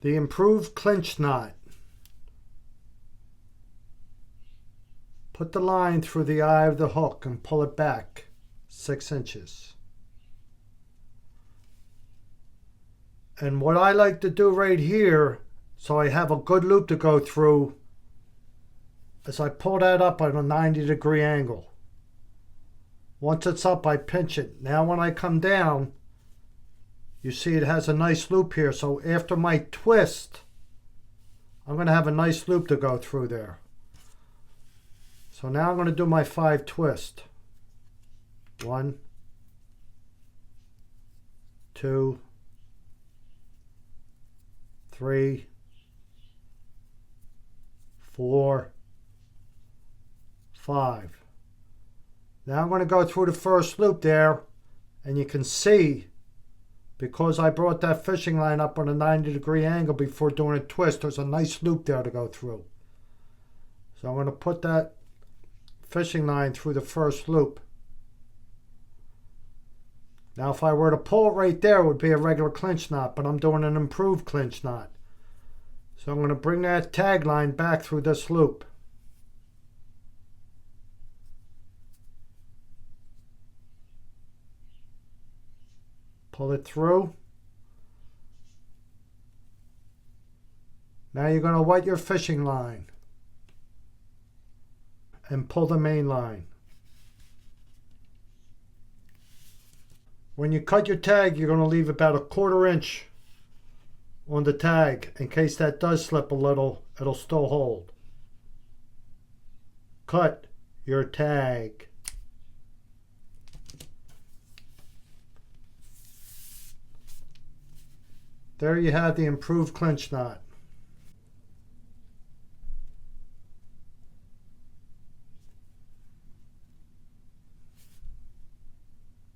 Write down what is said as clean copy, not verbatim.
The Improved Clinch Knot. Put the line through the eye of the hook and pull it back 6 inches. And what I like to do right here, so I have a good loop to go through, is I pull that up at a 90-degree angle. Once it's up, I pinch it. Now when I come down, you see it has a nice loop here. So after my twist, I'm going to have a nice loop to go through there. So now I'm going to do my 5 twist. 1, 2, 3, 4, 5. Now I'm going to go through the first loop there, and you can see, because I brought that fishing line up on a 90-degree angle before doing a twist, there's a nice loop there to go through. So I'm going to put that fishing line through the first loop. Now if I were to pull it right there, it would be a regular clinch knot, but I'm doing an improved clinch knot. So I'm going to bring that tag line back through this loop. Pull it through. Now you're going to wet your fishing line and pull the main line. When you cut your tag, you're going to leave about a 1/4 inch on the tag. In case that does slip a little, it'll still hold. Cut your tag. There you have the improved clinch knot.